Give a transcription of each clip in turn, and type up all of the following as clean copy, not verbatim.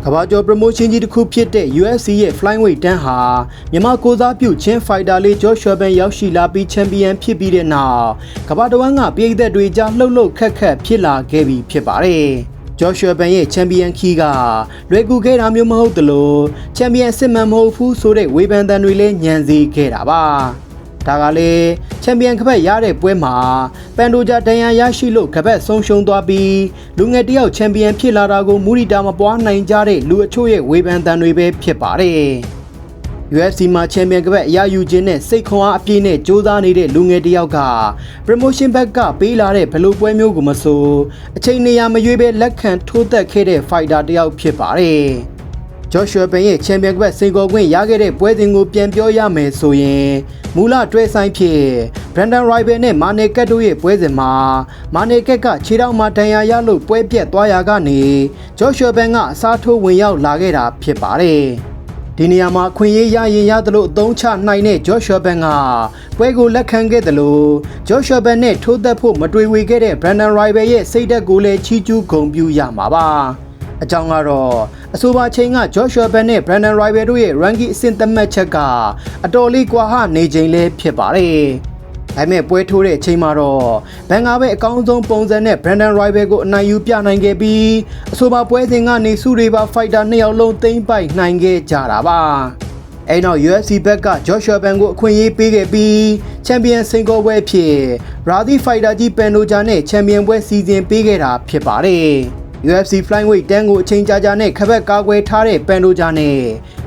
ကမ္ဘာကျော် promotion ကြီးတစ်ခုဖြစ်တဲ့ UFC ရဲ့ flyweight တန်းဟာမြန်မာကိုစားပြုချင်း fighter လေး Joshua Ben ရောက်ရှိလာပြီး champion ဖြစ်ပြီးတဲ့နောက်ကမ္ဘာတစ်ဝန်းကပြည်သက်တွေကြားလှုပ်လှုပ်ခက်ခက်ဖြစ်လာခဲ့ပြီဖြစ်ပါတယ်။ Joshua Ben ရဲ့ champion key ကလွယ်ကူခဲ့တာမျိုးမဟုတ်သလို champion စစ်မှန်မဟုတ်ဘူးဆိုတဲ့ဝေဖန်သံတွေလည်းညံစေခဲ့တာပါ။ဒါကလည်းချန်ပီယံကပတ်ရတဲ့ပွဲမှာပန်ဒိုဂျာဒဏ်ရာရရှိလို့ကပတ်ဆုံးရှုံးသွားပြီးလူငယ်တယောက်ချန်ပီယံဖြစ်လာတာကိုမူရီတာမပွားနိုင်ကြတဲ့လူအချို့ရဲ့ဝေဖန်သံတွေပဲဖြစ်ပါတယ်။ UFC မှာချန်ပီယံကပတ်အရယူခြင်းနဲ့စိတ်ခွန်အားအပြည့်နဲ့ကြိုးစားနေတဲ့လူငယ်တယောက်က promotion ဘက်ကပေးလာတဲ့ဘယ်လိုပွဲမျိုးကိုမဆိုအချိန်နေရာမရွေးပဲလက်ခံထိုးသက်ခဲ့တဲ့ fighter တယောက်ဖြစ်ပါတယ်။ Joshua Ben ရဲ့ champion ကပတ်စင်ကော်ခွင့်ရခဲ့တဲ့ပွဲစဉ်ကိုပြန်ပြောရမယ်ဆိုရင်မူလတွဲဆိုင်ဖြစ် Brandon Royval နဲ့ Manekat တို့ရဲ့ပွဲစဉ်မှာ Manekat ကခြေထောက်မှာဒဏ်ရာရလို့ပွဲပြတ်သွားရာကနေ Joshua Ben ကအစားထိုးဝင်ရောက်လာခဲ့တာဖြစ်ပါတယ်။ဒီနေရာမှာခွင့်ရေးရရင်ရသလိုအသုံးချနိုင်တဲ့ Joshua Ben ကပွဲကိုလက်ခံခဲ့တယ်လို့ Joshua Ben နဲ့ထိုးသက်ဖို့မတွေ့ဝေခဲ့တဲ့ Brandon Royval ရဲ့စိတ်ဓာတ်ကိုလည်းချီးကျူးဂုဏ်ပြုရမှာပါ။အကြောင်းကတော့အဆိုပါချိန်က Joshua Ben နဲ့ Brandon Royval တို့ရဲ့ ranking အဆင့်သတ်မှတ်ချက်ကအတော်လေးကွာဟနေချိန်လည်းဖြစ်ပါတယ်။ဒါပေမဲ့ပွဲထိုးတဲ့အချိန်မှာတော့ဘန်ကပဲအကောင်းဆုံးပုံစံနဲ့ Brandon Royval ကိုအနိုင်ယူပြနိုင်ခဲ့ပြီးအဆိုပါပွဲစဉ်ကနေစုတွေပါ fighter 2ယောက်လုံးသိမ်းပိုက်နိုင်ခဲ့ကြတာပါ။အဲ့နောက် UFC ဘက်က Joshua Ben ကိုအခွင့်အရေးပေးခဲ့ပြီးချန်ပီယံစင်ကောပွဲဖြစ်ရာသီ fighter ကြီးပန်ဒိုဂျာနဲ့ချန်ပီယံပွဲစီစဉ်ပေးခဲ့တာဖြစ်ပါတယ်။ UFC flyweight တန်းကိုအချိန်ကြာနဲ့ခပတ်ကာကွယ်ထားတဲ့ပန်ဒိုဂျာနဲ့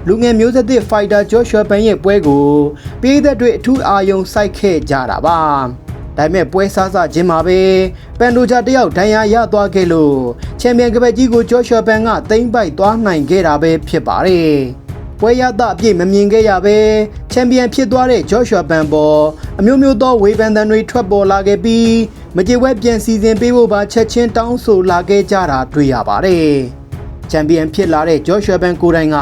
လူငယ်မျိုးဆက်သစ် fighter Joshua Ben ရဲ့ပွဲကိုပြည်သက်တွေအထူးအာရုံစိုက်ခဲ့ကြတာပါ။ဒါပေမဲ့ပွဲစားခြင်းမှာပဲပန်ဒိုဂျာတယောက်ဒဏ်ရာရသွားခဲ့လို့ချန်ပီယံကပတ်ကြီးကို Joshua Ben ကသိမ်းပိုက်သွားနိုင်ခဲ့တာပဲဖြစ်ပါတယ်။ပွဲရသအပြည့်မမြင်ခဲ့ရပဲချန်ပီယံဖြစ်သွားတဲ့ Joshua Ben ပေါ်အမျိုးမျိုးသောဝေဖန်သံတွေထွက်ပေါ်လာခဲ့ပြီးမကြေဝဲပြန်စီစဉ်ပေးဖို့ပါချက်ချင်းတောင်းဆိုလာခဲ့ကြတာတွေ့ရပါတယ်။ချန်ပီယံဖြစ်လာတဲ့ Joshua Ben ကိုယ်တိုင်က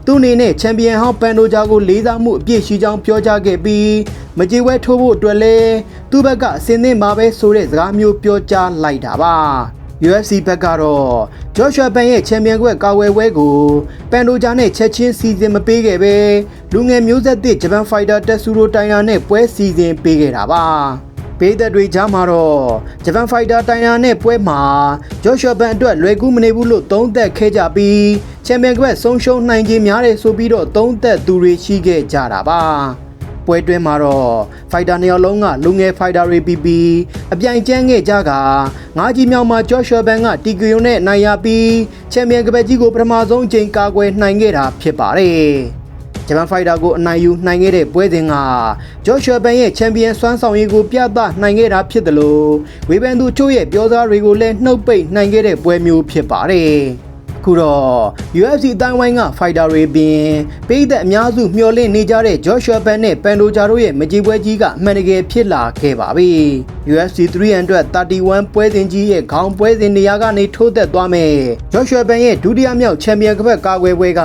သူ့အနေနဲ့ချန်ပီယံဟောင်းပန်ဒိုဂျာကိုလေးစားမှုအပြည့်ရှိကြောင်းပြောကြားခဲ့ပြီးမကြေဝဲထိုးဖို့အတွက်လည်းသူ့ဘက်ကအစင်းသင်းမှာပဲဆိုတဲ့စကားမျိုးပြောကြားလိုက်တာပါ။ UFC ဘက်ကတော့ Joshua Ben ရဲ့ချန်ပီယံကွက်ကာဝယ်ပွဲကိုပန်ဒိုဂျာနဲ့ချက်ချင်းစီစဉ်မပေးခဲ့ပဲလူငယ်မျိုးဆက်သစ်ဂျပန်ဖိုက်တာတက်ဆူရိုတိုင်နာနဲ့ပွဲစီစဉ်ပေးခဲ့တာပါ။ပေးသက်တွေကြားမှာတော့ဂျပန်ဖိုက်တာတိုင်နာနဲ့ပွဲမှာ Joshua Ben အတွက်လွယ်ကူးမနေဘူးလို့သုံးသပ်ခဲ့ကြပြီးချန်ပီယံကွက်ဆုံးရှုံးနိုင်ခြင်းများတယ်ဆိုပြီးတော့သုံးသပ်သူတွေရှိခဲ့ကြတာပါ။ပွဲတွင်းမှာတော့ဖိုက်တာနှစ်ယောက်လုံးကလူငယ်ဖိုက်တာတွေပြီးအပြိုင်ကျန်းခဲ့ကြကငါးကြီးမြောက်မှာ Joshua Ben က TKO နဲ့နိုင်ရပြီးချန်ပီယံကပတ်ကြီးကိုပထမဆုံးအကြိမ်ကာကွယ်နိုင်ခဲ့တာဖြစ်ပါတယ်။ဂျပန်ဖိုက်တာကိုအနိုင်ယူနိုင်ခဲ့တဲ့ပွဲစဉ်က Joshua Ben ရဲ့ချန်ပီယံစွမ်းဆောင်ရည်ကိုပြသနိုင်ခဲ့တာဖြစ်တယ်လို့ဝေဖန်သူချို့ရဲ့ပြောစားတွေကိုလည်းနှုတ်ပိတ်နိုင်ခဲ့တဲ့ပွဲမျိုးဖြစ်ပါတယ်။အခုတော့ UFC အတိုင်းဝိုင်းက fighter တွေပြင်ပြည်သက်အများစုမျှော်လင့်နေကြတဲ့ Joshua Ben နဲ့ပန်ဒိုဂျာတို့ရဲ့မကြေပွဲကြီးကအမှန်တကယ်ဖြစ်လာခဲ့ပါပြီ။ UFC 331ပွဲစဉ်ကြီးရဲ့ခေါင်းပွဲစဉ်နေရာကနေထိုးသက်သွားမယ်။ Joshua Ben ရဲ့ဒုတိယမြောက်ချန်ပီယံကပတ်ကာကွယ်ပွဲက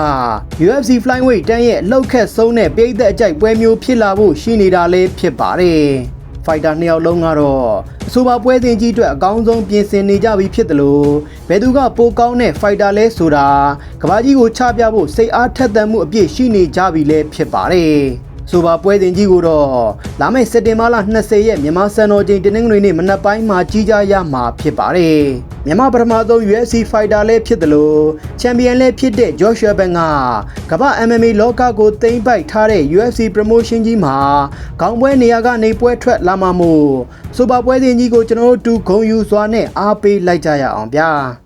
UFC flyweight တန်းရဲ့အလောက်ခက်ဆုံးတဲ့ပြည်သက်အကြိုက်ပွဲမျိုးဖြစ်လာဖို့ရှိနေတာလည်းဖြစ်ပါတယ်။ fighter နှစ်ယောက်လုံးကတော့အဆိုပါပွဲစဉ်ကြီးအတွက်အကောင်းဆုံးပြင်ဆင်နေကြပြီဖြစ်တယ်လို့ဘယ်သူကပိုကောင်းတဲ့ fighter လဲဆိုတာကမ္ဘာကြီးကိုချပြဖို့စိတ်အားထက်သန်မှုအပြည့်ရှိနေကြပြီလည်းဖြစ်ပါတယ်။ဆိုပါပွဲစဉ်ကြီးကိုတော့လာမယ့်စက်တင်ဘာလ20ရက်မြန်မာစံတော်ချိန်တနင်္ဂနွေနေ့မနက်ပိုင်းမှာကြီးကြရမှာဖြစ်ပါတယ်။မြန်မာပထမဆုံး UFC fighter လည်းဖြစ်တယ်လို့ချန်ပီယံလည်းဖြစ်တဲ့ Joshua Ben ကကမ္ဘာ MMA လောကကိုသိမ်းပိုက်ထားတဲ့ UFC promotion ကြီးမှာခေါင်းပွဲနေရာကနေပွဲထွက်လာမှာမို့ဆိုပါပွဲစဉ်ကြီးကိုကျွန်တော်တို့တူဂုံယူစွာနဲ့အားပေးလိုက်ကြရအောင်ဗျာ။